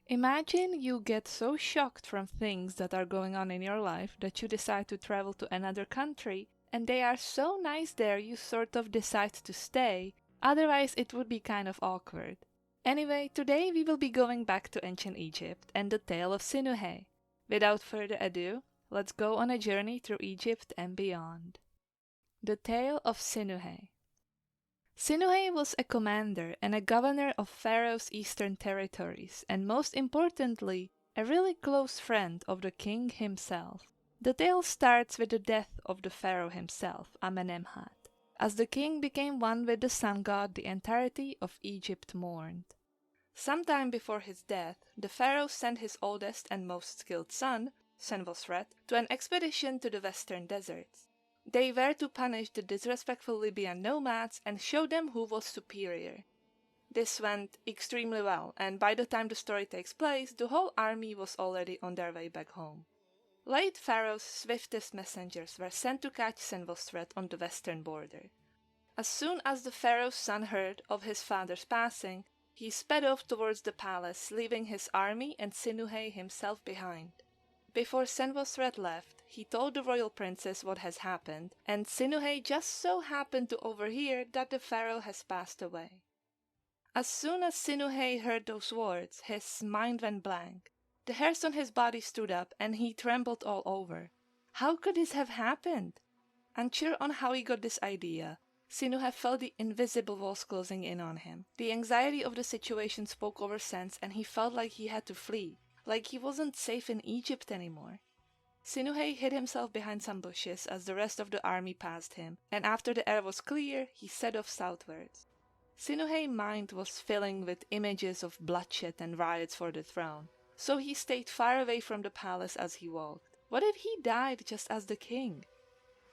Imagine you get so shocked from things that are going on in your life that you decide to travel to another country, and they are so nice there you sort of decide to stay, otherwise it would be kind of awkward. Anyway, today we will be going back to ancient Egypt and the Tale of Sinuhe. Without further ado, let's go on a journey through Egypt and beyond. The Tale of Sinuhe. Sinuhe was a commander and a governor of Pharaoh's eastern territories, and most importantly, a really close friend of the king himself. The tale starts with the death of the pharaoh himself, Amenemhat. As the king became one with the sun god, the entirety of Egypt mourned. Sometime before his death, the pharaoh sent his oldest and most skilled son, Senvosret, to an expedition to the western deserts. They were to punish the disrespectful Libyan nomads and show them who was superior. This went extremely well, and by the time the story takes place, the whole army was already on their way back home. Late Pharaoh's swiftest messengers were sent to catch Senvosret on the western border. As soon as the pharaoh's son heard of his father's passing, he sped off towards the palace, leaving his army and Sinuhe himself behind. Before Senvosret left, he told the royal princess what has happened, and Sinuhe just so happened to overhear that the pharaoh has passed away. As soon as Sinuhe heard those words, his mind went blank. The hairs on his body stood up, and he trembled all over. How could this have happened? Unsure on how he got this idea, Sinuhe felt the invisible walls closing in on him. The anxiety of the situation spoke over sense, and he felt like he had to flee. Like he wasn't safe in Egypt anymore. Sinuhe hid himself behind some bushes as the rest of the army passed him, and after the air was clear, he set off southwards. Sinuhe's mind was filling with images of bloodshed and riots for the throne, so he stayed far away from the palace as he walked. What if he died just as the king?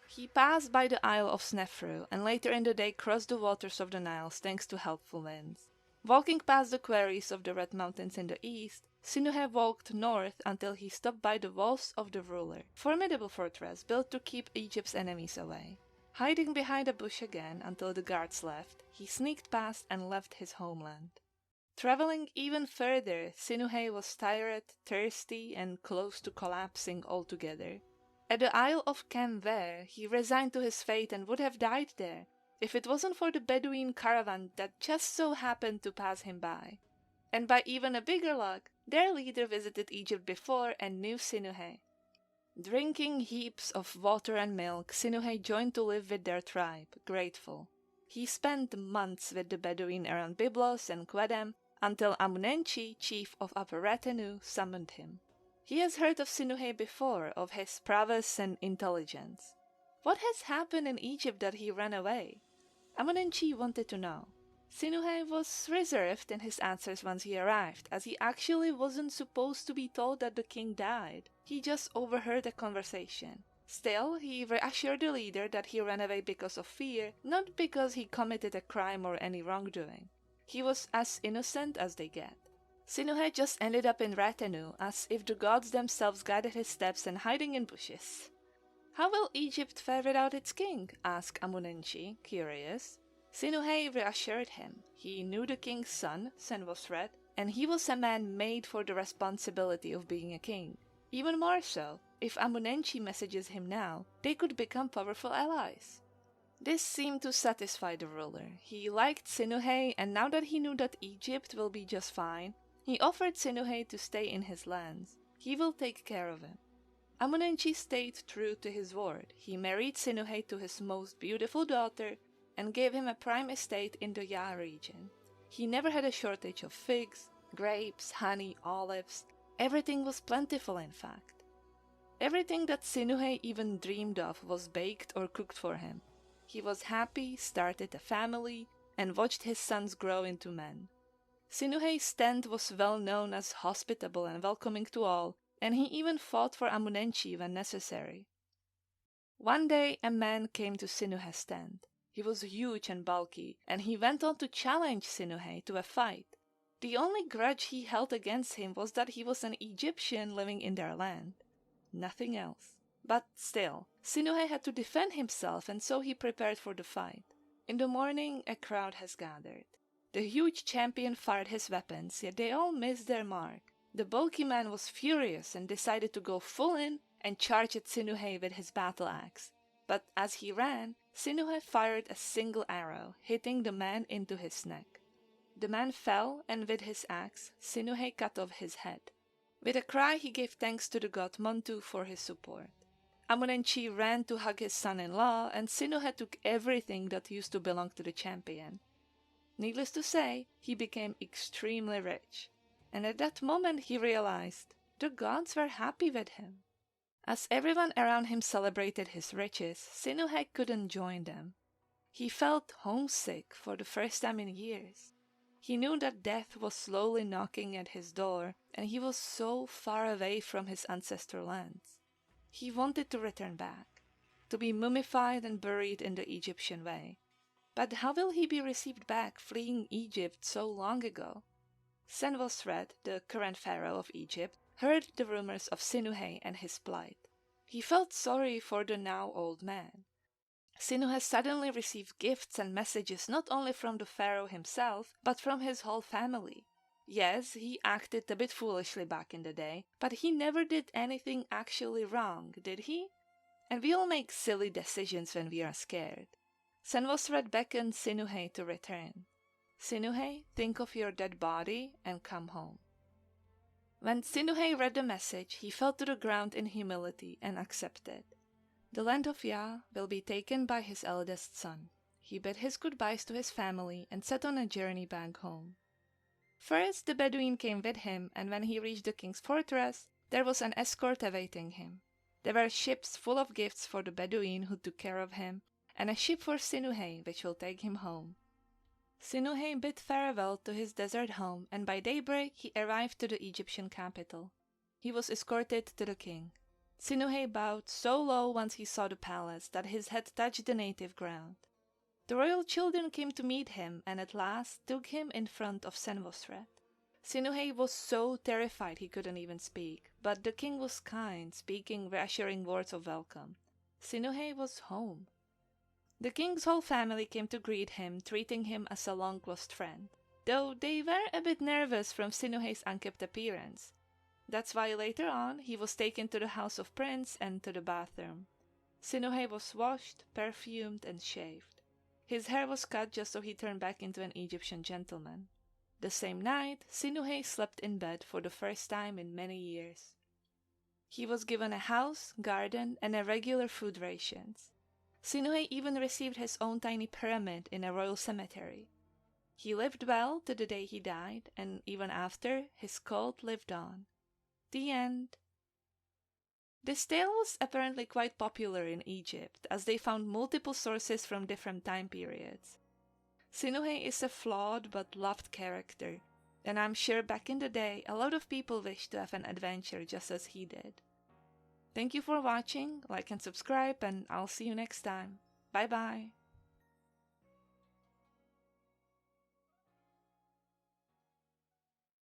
He passed by the Isle of Snefru, and later in the day crossed the waters of the Nile thanks to helpful winds. Walking past the quarries of the Red Mountains in the east, Sinuhe walked north until he stopped by the walls of the ruler, formidable fortress built to keep Egypt's enemies away. Hiding behind a bush again until the guards left, he sneaked past and left his homeland. Traveling even further, Sinuhe was tired, thirsty, and close to collapsing altogether. At the Isle of Kenver, he resigned to his fate and would have died there, if it wasn't for the Bedouin caravan that just so happened to pass him by. And by even a bigger luck, their leader visited Egypt before and knew Sinuhe. Drinking heaps of water and milk, Sinuhe joined to live with their tribe, grateful. He spent months with the Bedouin around Byblos and Quedem until Amunenchi, chief of Upper Retinue, summoned him. He has heard of Sinuhe before, of his prowess and intelligence. What has happened in Egypt that he ran away? Amunenchi wanted to know. Sinuhe was reserved in his answers once he arrived, as he actually wasn't supposed to be told that the king died. He just overheard a conversation. Still, he reassured the leader that he ran away because of fear, not because he committed a crime or any wrongdoing. He was as innocent as they get. Sinuhe just ended up in retinue, as if the gods themselves guided his steps and hiding in bushes. How will Egypt fare without its king? Asked Amunenchi, curious. Sinuhe reassured him. He knew the king's son, Senvosret, and he was a man made for the responsibility of being a king. Even more so, if Amunenchi messages him now, they could become powerful allies. This seemed to satisfy the ruler. He liked Sinuhe, and now that he knew that Egypt will be just fine, he offered Sinuhe to stay in his lands. He will take care of him. Amunenchi stayed true to his word. He married Sinuhe to his most beautiful daughter and gave him a prime estate in the Ya region. He never had a shortage of figs, grapes, honey, olives. Everything was plentiful, in fact. Everything that Sinuhe even dreamed of was baked or cooked for him. He was happy, started a family, and watched his sons grow into men. Sinuhe's stand was well known as hospitable and welcoming to all, and he even fought for Amunenchi when necessary. One day a man came to Sinuhe's tent. He was huge and bulky, and he went on to challenge Sinuhe to a fight. The only grudge he held against him was that he was an Egyptian living in their land. Nothing else. But still, Sinuhe had to defend himself, and so he prepared for the fight. In the morning, a crowd has gathered. The huge champion fired his weapons, yet they all missed their mark. The bulky man was furious and decided to go full in and charge at Sinuhe with his battle axe. But as he ran, Sinuhe fired a single arrow, hitting the man into his neck. The man fell, and with his axe, Sinuhe cut off his head. With a cry, he gave thanks to the god Montu for his support. Amunenchi ran to hug his son-in-law, and Sinuhe took everything that used to belong to the champion. Needless to say, he became extremely rich, and at that moment he realized the gods were happy with him. As everyone around him celebrated his riches, Sinuhe couldn't join them. He felt homesick for the first time in years. He knew that death was slowly knocking at his door, and he was so far away from his ancestral lands. He wanted to return back, to be mummified and buried in the Egyptian way. But how will he be received back, fleeing Egypt so long ago? Senwosret, the current pharaoh of Egypt, heard the rumors of Sinuhe and his plight. He felt sorry for the now old man. Sinuhe suddenly received gifts and messages not only from the pharaoh himself, but from his whole family. Yes, he acted a bit foolishly back in the day, but he never did anything actually wrong, did he? And we all make silly decisions when we are scared. Senwosret beckoned Sinuhe to return. Sinuhe, think of your dead body and come home. When Sinuhe read the message, he fell to the ground in humility and accepted. The land of Ya will be taken by his eldest son. He bid his goodbyes to his family and set on a journey back home. First, the Bedouin came with him, and when he reached the king's fortress, there was an escort awaiting him. There were ships full of gifts for the Bedouin who took care of him, and a ship for Sinuhe which will take him home. Sinuhe bid farewell to his desert home, and by daybreak he arrived to the Egyptian capital. He was escorted to the king. Sinuhe bowed so low once he saw the palace that his head touched the native ground. The royal children came to meet him and at last took him in front of Senwosret. Sinuhe was so terrified he couldn't even speak, but the king was kind, speaking reassuring words of welcome. Sinuhe was home. The king's whole family came to greet him, treating him as a long-lost friend, though they were a bit nervous from Sinuhe's unkempt appearance. That's why later on he was taken to the house of Prince and to the bathroom. Sinuhe was washed, perfumed, and shaved. His hair was cut just so he turned back into an Egyptian gentleman. The same night, Sinuhe slept in bed for the first time in many years. He was given a house, garden, and regular food rations. Sinuhe even received his own tiny pyramid in a royal cemetery. He lived well to the day he died, and even after, his cult lived on. The end. This tale was apparently quite popular in Egypt, as they found multiple sources from different time periods. Sinuhe is a flawed but loved character, and I'm sure back in the day a lot of people wished to have an adventure just as he did. Thank you for watching, like and subscribe, and I'll see you next time. Bye bye!